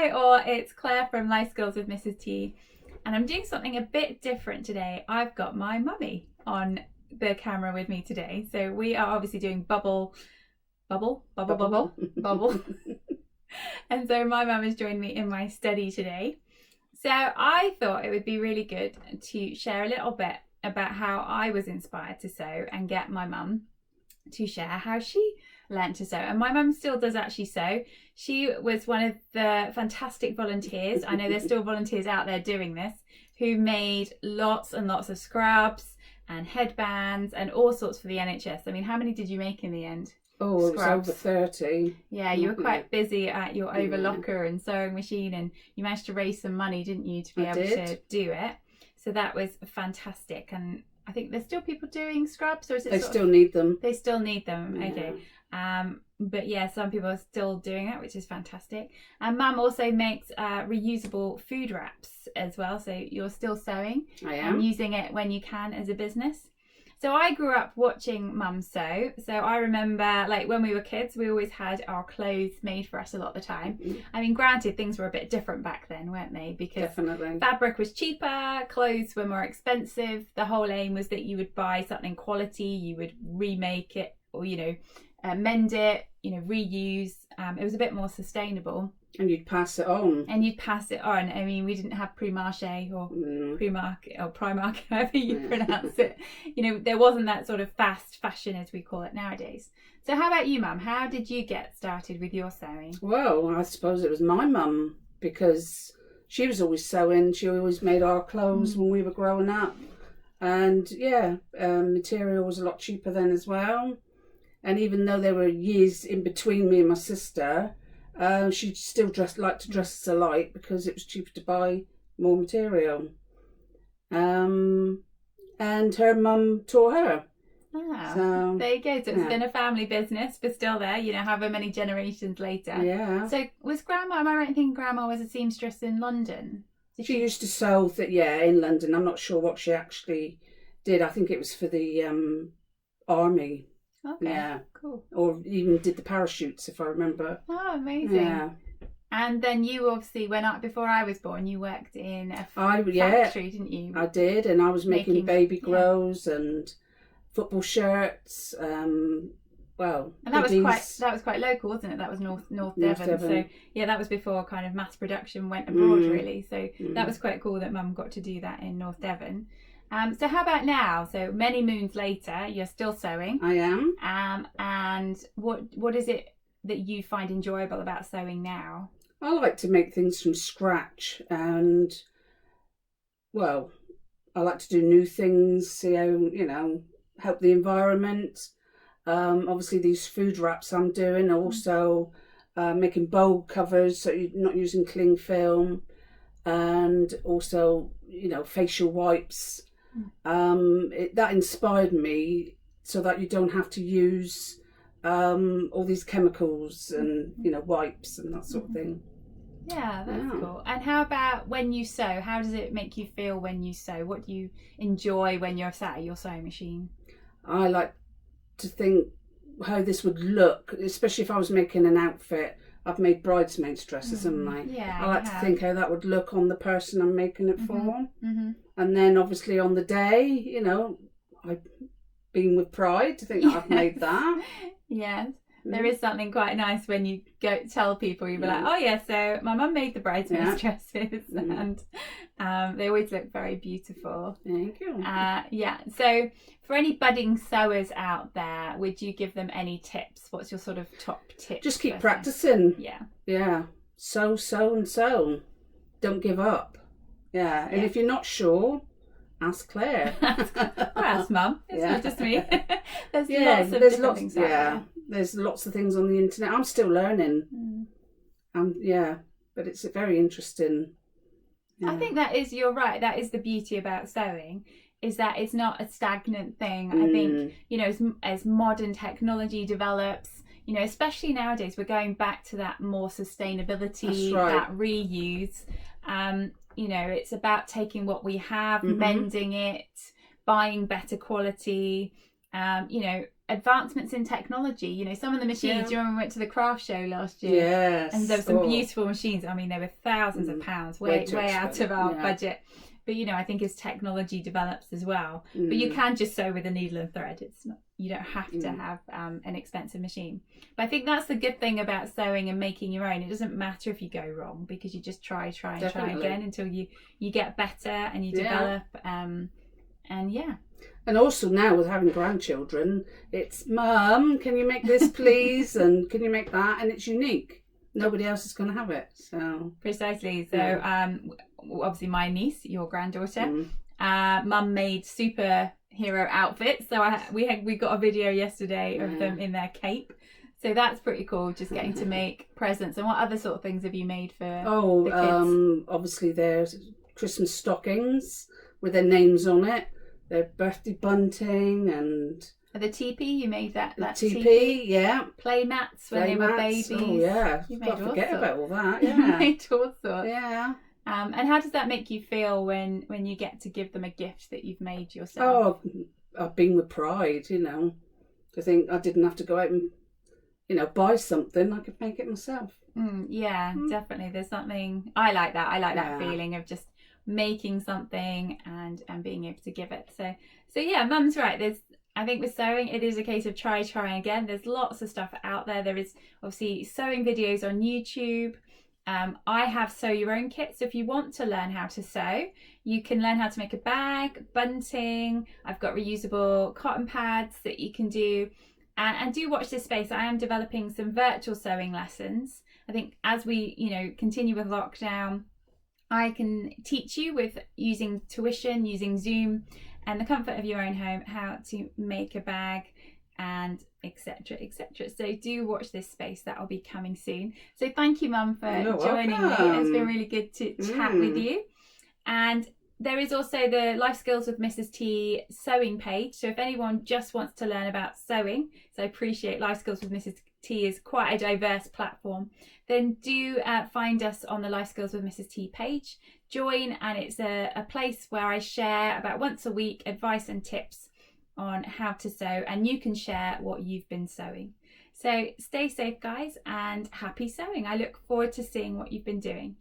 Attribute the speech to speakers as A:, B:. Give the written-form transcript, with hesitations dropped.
A: Or it's Claire from Life Skills with Mrs. T, and I'm doing something a bit different today. I've got my mummy on the camera with me today, so we are obviously doing bubble. And so my mum has joined me in my study today. So I thought it would be really good to share a little bit about how I was inspired to sew and get my mum to share how she learned to sew. And my mum still does actually sew. She was one of the fantastic volunteers, I know there's still volunteers out there doing this, who made lots and lots of scrubs and headbands and all sorts for the NHS. I mean, how many did you make in the end?
B: Oh, it was over 30.
A: Yeah, you were quite busy at your overlocker and sewing machine, and you managed to raise some money, didn't you, to be able to do it. So that was fantastic. And I think there's still people doing scrubs, or is it
B: They still need them.
A: They still need them,
B: yeah.
A: Okay. But yeah, some people are still doing it, which is fantastic. And Mum also makes reusable food wraps as well, so you're still sewing.
B: I am.
A: And using it when you can as a business. So I grew up watching Mum sew. So I remember, like, when we were kids, we always had our clothes made for us a lot of the time. I mean, granted, things were a bit different back then, weren't they? Because fabric was cheaper, clothes were more expensive. The whole aim was that you would buy something quality, you would remake it, or, you know, mend it, you know, reuse. It was a bit more sustainable.
B: And you'd pass it on.
A: I mean, we didn't have Pre-Marché or Primark, however you pronounce it. You know, there wasn't that sort of fast fashion as we call it nowadays. So how about you, Mum? How did you get started with your sewing?
B: Well, I suppose it was my mum, because she was always sewing. She always made our clothes when we were growing up. And yeah, material was a lot cheaper then as well. And even though there were years in between me and my sister, she still liked to dress us alike because it was cheaper to buy more material. And her mum taught her.
A: So there you go. So it's been a family business, but still there, you know, however many generations later.
B: Yeah.
A: So was Grandma, am I right in thinking Grandma was a seamstress in London?
B: She used to sew, in London. I'm not sure what she actually did. I think it was for the army.
A: Okay,
B: yeah,
A: cool.
B: Or even did the parachutes, if I remember.
A: Oh, amazing.
B: Yeah.
A: And then you obviously, before I was born, you worked in a factory, didn't you?
B: I did, and I was making baby grows and football shirts. And that was quite local, wasn't it? That was North Devon. So yeah, that was before kind of mass production went abroad, really. So that was quite cool that Mum got to do that in North Devon. So how about now? So many moons later, you're still sewing. I am.
A: And what is it that you find enjoyable about sewing now?
B: I like to make things from scratch, and well, I like to do new things. Help the environment. Obviously, these food wraps I'm doing. Also, making bowl covers, so you're not using cling film, and also, facial wipes. That inspired me, so that you don't have to use all these chemicals and wipes and that sort of thing.
A: Yeah, that's cool. And how about when you sew? How does it make you feel when you sew? What do you enjoy when you're sat at your sewing machine?
B: I like to think how this would look, especially if I was making an outfit. I've made bridesmaids dresses, haven't I?
A: Yeah.
B: I like to think how that would look on the person I'm making it for. And then obviously on the day, I've been with pride to think that I've made that.
A: Yes. There is something quite nice when you go tell people, you'll be like, oh yeah, so my mum made the bridesmaids dresses, and they always look very beautiful.
B: Thank you.
A: So for any budding sewers out there, would you give them any tips? What's your sort of top tip?
B: Just keep practicing.
A: Yeah.
B: Sew and sew. Don't give up. Yeah. And if you're not sure, ask Claire.
A: Or ask Mum. It's not just me. There's lots of different things out there.
B: There's lots of things on the internet. I'm still learning. But it's very interesting. Yeah.
A: I think you're right. That is the beauty about sewing, is that it's not a stagnant thing. I think, as modern technology develops, especially nowadays, we're going back to that more sustainability, that reuse. It's about taking what we have, mending it, buying better quality, advancements in technology. You know, some of the machines, do you remember we went to the craft show last year?
B: Yes.
A: And there were some beautiful machines. I mean, they were thousands of pounds, way out of our budget. But, you know, I think as technology develops as well, but you can just sew with a needle and thread. It's not, you don't have to have an expensive machine. But I think that's the good thing about sewing and making your own. It doesn't matter if you go wrong, because you just try again until you get better and you develop. And yeah.
B: And also now with having grandchildren, it's, Mum, can you make this please? And can you make that? And it's unique. Nobody else is going to have it. So
A: precisely. So obviously my niece, your granddaughter, Mum made superhero outfits. So we got a video yesterday of them in their cape. So that's pretty cool, just getting to make presents. And what other sort of things have you made for the kids?
B: Obviously there's Christmas stockings with their names on it. Their birthday bunting and
A: the teepee, you made that
B: teepee, yeah.
A: Play mats when they were babies.
B: Oh yeah, you
A: can't
B: forget about all that.
A: Yeah, you made all sorts.
B: Yeah.
A: And how does that make you feel when you get to give them a gift that you've made yourself?
B: Oh, I've been with pride, you know. I think I didn't have to go out and, you know, buy something. I could make it myself.
A: Definitely. There's something I like that. I like that feeling of just making something and being able to give it. So yeah, Mum's right. I think with sewing, it is a case of try again. There's lots of stuff out there. There is obviously sewing videos on YouTube. I have sew your own kits. So if you want to learn how to sew, you can learn how to make a bag, bunting. I've got reusable cotton pads that you can do. And do watch this space. I am developing some virtual sewing lessons. I think as we, you know, continue with lockdown, I can teach you with using tuition, using Zoom and the comfort of your own home, how to make a bag and etc. So do watch this space. That will be coming soon. So thank you, Mum, for joining me. It's been really good to chat with you. And there is also the Life Skills with Mrs. T sewing page. So if anyone just wants to learn about sewing, so I appreciate Life Skills with Mrs. T is quite a diverse platform, then do find us on the Life Skills with Mrs. T page. Join, and it's a place where I share about once a week advice and tips on how to sew, and you can share what you've been sewing. So stay safe, guys, and happy sewing. I look forward to seeing what you've been doing.